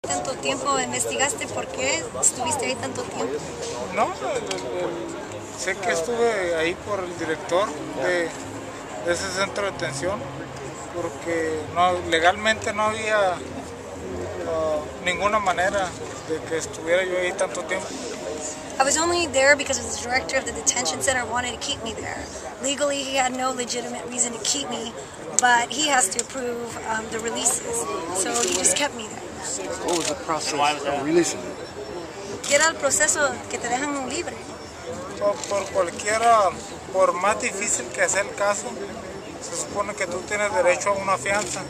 tanto tiempo? ¿Investigaste por qué estuviste ahí tanto tiempo? No, sé que estuve ahí por el director de ese centro de detención, porque legalmente no había ninguna manera de que estuviera yo ahí tanto tiempo. I was only there because the director of the detention center wanted to keep me there. Legally, he had no legitimate reason to keep me, but he has to approve the releases, so he just kept me there. What was the process of releasing you? ¿Qué era el proceso que te dejan libre? Por cualquiera, por más difícil que sea el caso, se supone que tú tienes derecho a una fianza,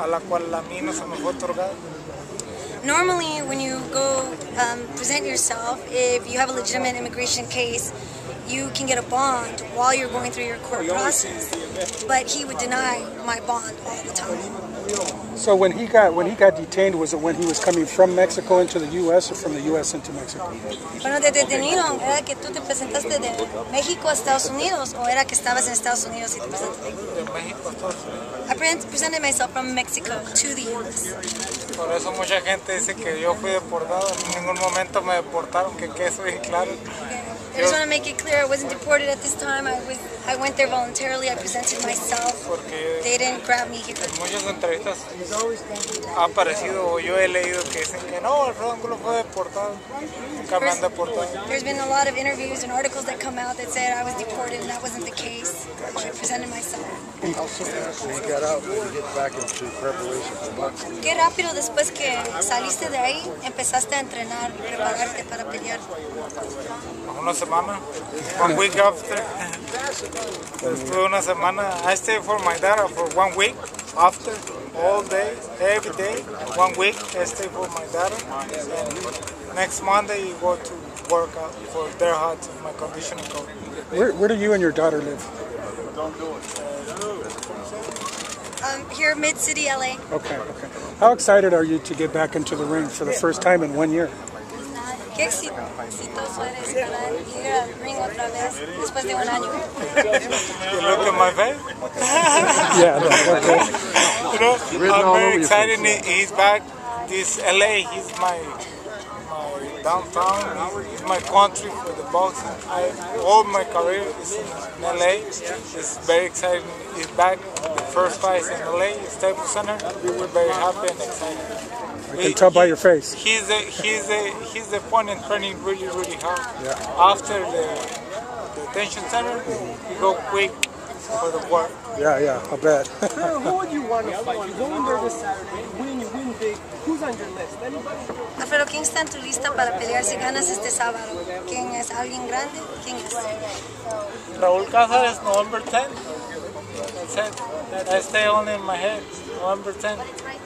a la cual a mí no se me fue otorgada. Normally, when you go present yourself, if you have a legitimate immigration case, you can get a bond while you're going through your court process. But he would deny my bond all the time. So when he got detained, was it when he was coming from Mexico into the U.S. or from the U.S. into Mexico? Cuando te detenieron, ¿era que tú te presentaste de México a Estados Unidos o era que estabas en Estados Unidos y te presentaste? De México a Estados Unidos. I presented myself from Mexico to the U.S. Por eso mucha gente dice que yo fui deportado. En ningún momento me deportaron, que eso bien claro. I just want to make it clear, I wasn't deported at this time. I went there voluntarily. I presented myself. They didn't grab me here. En muchas entrevistas ha aparecido, o yo he leído que dicen que no, Alfredo Angulo fue deportado. Nunca me han deportado. There's been a lot of interviews and articles that come out that said I was deported, and that wasn't the case. I presented myself. How soon after you got out did you get back into preparation for boxing? Qué rápido después que saliste de ahí empezaste a entrenar, prepararte para pelear. Una semana, 1 week after. Estuve una semana. I stayed for my dad for 1 week after, all day, every day. 1 week I stayed for my dad. And next Monday you go to work out for their hut, my conditioning coach. Where do you and your daughter live? Here, Mid-City, LA. Okay. How excited are you to get back into the ring for the first time in 1 year? Qué exitoso eres para ir al ring otra vez después de 1 año. You look at my face? Yeah. You know, I'm very excited. He's back. This LA, he's my downtown. He's my country for the boxing. All my career is in LA. It's very exciting. He's back. The first fight in LA, Staples Center. We're very happy and excited. I can tell by your face. He's the point in training really hard. Yeah. After the detention center, you go quick for the work. Yeah, I'll bet. Who would you want to fight? You go in there this Saturday, you win big. Who's on your list? Anybody? Alfredo, ¿quién está en tu lista para pelear si ganas este sábado? ¿Quién es? ¿Alguien grande? ¿Quién es? Raul Cazares, November 10. That's it. I stay only in my head. November 10.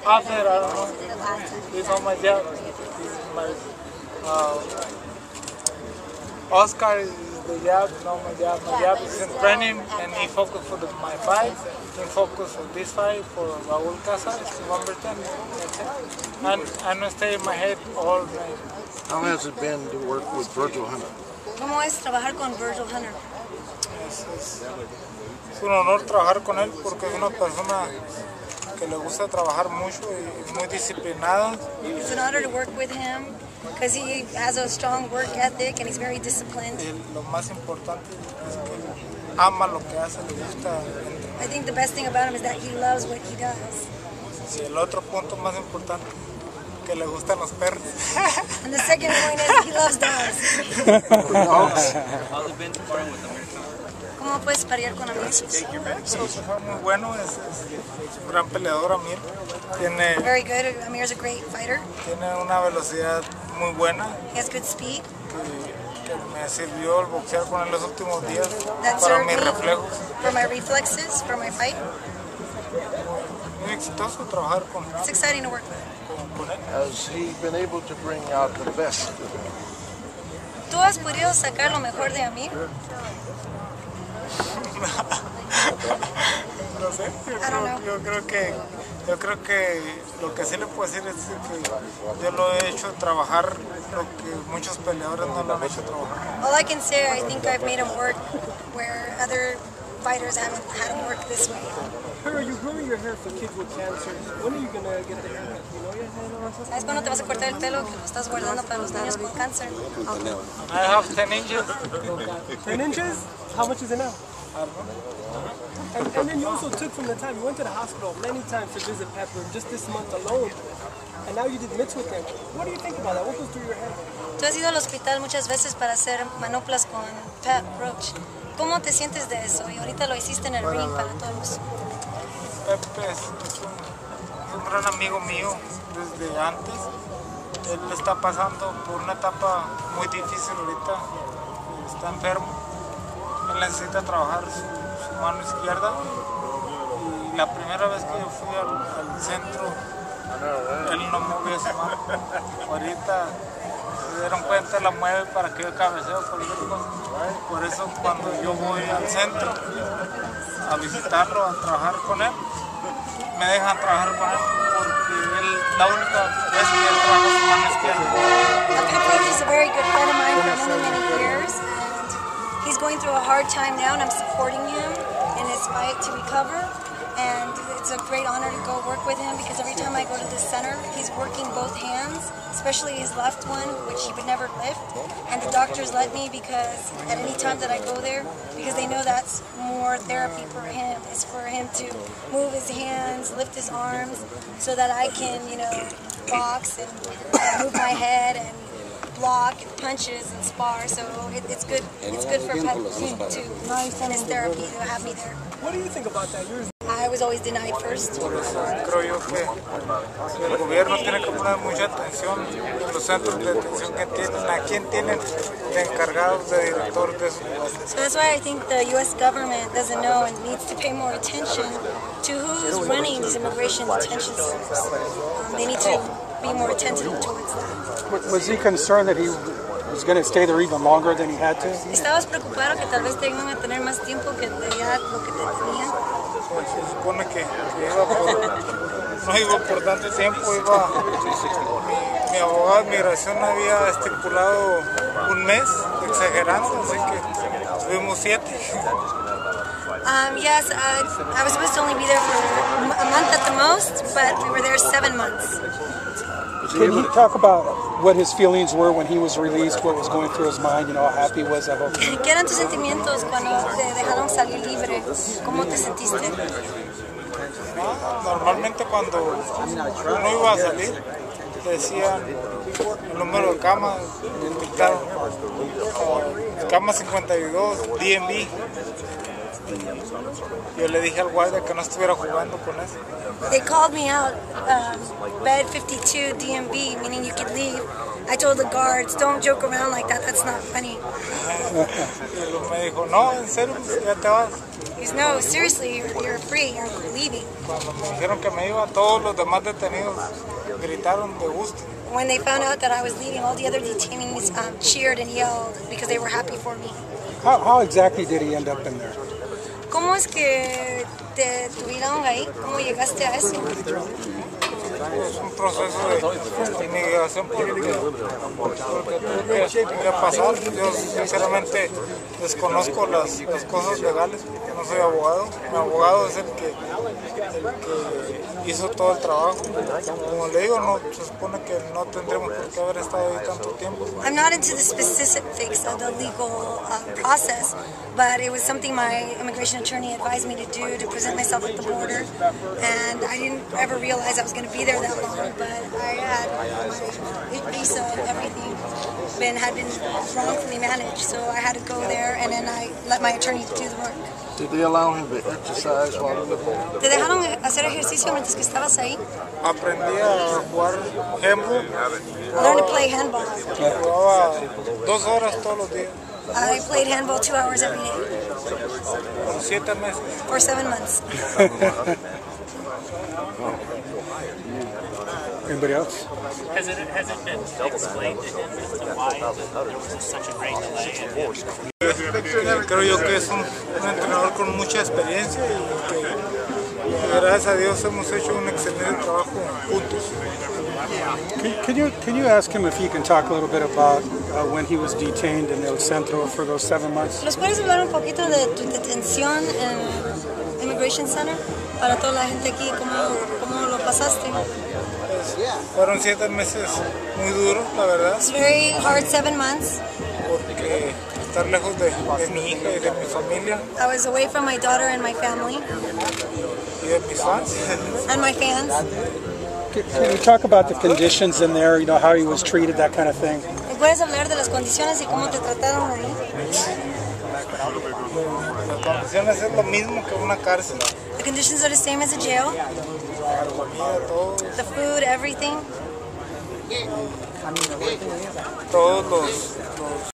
After, I don't know. He's on my job. He's my Oscar is the job, not my job. My job is in training, and he focused for my fight. He focused for this fight for Raul Cazares, November 10. That's it. And I'm gonna stay in my head all night. How has it been to work with Virgil Hunter? ¿Cómo es trabajar con Virgil Hunter? Es un honor trabajar con él porque es una persona que le gusta trabajar mucho y muy disciplinada. It's an honor to work with him because he has a strong work ethic and he's very disciplined. Lo más importante es que ama lo que hace, le gusta. I think the best thing about him is that he loves what he does. Sí, el otro punto más importante, que le gustan los perros. And the second point is he loves dogs. How's it been sparring with Amir? ¿Cómo puedes parear con amigos? Fue muy bueno, es un gran peleador Amir. Tiene Very good. Amir's a great fighter. Tiene una velocidad muy buena. He has good speed. Que me sirvió el boxear con él los últimos días That para served mis me reflejos. for my reflexes, for my fight. Muy exitoso trabajar con It's exciting to work with him. él. Has he been able to bring out the best of him? ¿Tú has podido sacar lo mejor de Amir? No sé, yo creo que lo que sí le puedo decir es que yo lo he hecho trabajar lo que muchos peleadores no lo han hecho trabajar. All I can say, I think I've made him work where other fighters haven't had him work this way. Perro, you're growing your hair for kids with cancer. When are you gonna get the haircut? You know yet? consecuencias? ¿Sabes cuándo te vas a cortar el pelo? Que lo estás guardando para los niños con cáncer. I have 10 inches. 10 inches? How much is it now? And then you also took from the time, you went to the hospital many times to visit Pepper, just this month alone. And now you did mitts with him. What do you think about that? What goes through your head? Tú has ido al hospital muchas veces para hacer manoplas con Pat Roach. ¿Cómo te sientes de eso? Y ahorita lo hiciste en el ring para todos. Pepe es un gran amigo mío desde antes. Él está pasando por una etapa muy difícil ahorita. Está enfermo. Él necesita trabajar su mano izquierda. Y la primera vez que yo fui al centro, él no movió su mano. Ahorita se dieron cuenta, la mueve para que yo cabeceo cualquier cosa. Por eso cuando yo voy al centro a visitarlo, a trabajar con él, me dejan trabajar con él porque él, la única vez que él trabaja su mano izquierda. Pepper is a very good friend of mine for many, many years, and he's going through a hard time now, and I'm supporting him in his fight to recover. And it's a great honor to go work with him because every time I go to the center, he's working both hands, especially his left one, which he would never lift. And the doctors let me because at any time that I go there, because they know that's more therapy for him, is for him to move his hands, lift his arms, so that I can, you know, box and move my head and block and punches and spar. So it's good. It's good for Pep too, and his therapy to have me there. What do you think about that? I was always denied first. Por eso creo yo que el gobierno tiene que poner mucha atención en los centros de detención que tienen, a quién tienen de encargados, de directores de esos lugares. So that's why I think the U.S. government doesn't know and needs to pay more attention to who's running these immigration detention centers. They need to be more attentive towards that. Was he concerned that he was going to stay there even longer than he had to? ¿Estabas preocupado que tal vez te iban a tener más tiempo que ya lo que te tenían? Se supone que no iba por tanto tiempo, mi abogado de migración había estipulado un mes, exagerando, así que tuvimos 7. Yes, I was supposed to only be there for a month at the most, but we were there 7 months. Can you talk about what his feelings were when he was released, what was going through his mind, you know, how happy he was, I hope? ¿Qué eran tus sentimientos cuando te dejaron salir libre? ¿Cómo te sentiste? Normalmente cuando uno iba a salir, decían el número de cama, dictaron cama 52, DMV. Yo le dije al guardia que no estuviera jugando con eso. They called me out, bed 52 DMV, meaning you could leave. I told the guards, don't joke around like that, that's not funny. Y me dijo, no, en serio, ya te vas. He goes, no, seriously, you're free, you're leaving. Cuando me dijeron que me iba, todos los demás detenidos gritaron de gusto. When they found out that I was leaving, all the other detainees cheered and yelled because they were happy for me. How exactly did he end up in there? ¿Cómo es que te tuvieron ahí? ¿Cómo llegaste a eso? Es un proceso de inmigración política, porque tuve que pasar. Yo sinceramente desconozco las cosas legales, porque no soy abogado. Mi abogado es el que hizo todo el trabajo. Como le digo, no, se supone que no tendremos por qué haber estado ahí tanto tiempo. I'm not into the specifics of the legal process, but it was something my immigration attorney advised me to do, to present myself at the border, and I didn't ever realize I was going to be there that long, but I had my visa and everything had been wrongfully managed, so I had to go there, and then I let my attorney do the work. Did they allow him to exercise while he was there? ¿Te dejaron hacer ejercicio mientras que estabas ahí? Aprendí a jugar handball. I learned to play handball. Jugaba 2 horas todos los días. I played handball 2 hours every day Por 7 meses. for 7 months. Anybody else? Has it been explained to him as to why there was such a great delay? Creo yo que es un entrenador con mucha experiencia y que gracias a Dios hemos hecho un excelente trabajo juntos. Can you ask him if he can talk a little bit about when he was detained in El Centro for those 7 months? ¿Nos puedes hablar un poquito de tu detención en el Immigration Center? Para toda la gente aquí, ¿cómo lo pasaste? meses, fueron 7 meses muy duros, la verdad, It's very hard 7 months. porque estar lejos de mi hija y de mi familia I was away from my daughter and my family y de mis fans. and my fans. Can you talk about the conditions in there, you know, how he was treated, that kind of thing? ¿Me puedes hablar de las condiciones y cómo te trataron ahí? Las condiciones es lo mismo que una cárcel. The conditions are the same as a jail. La comida, todo, The food, everything. todos los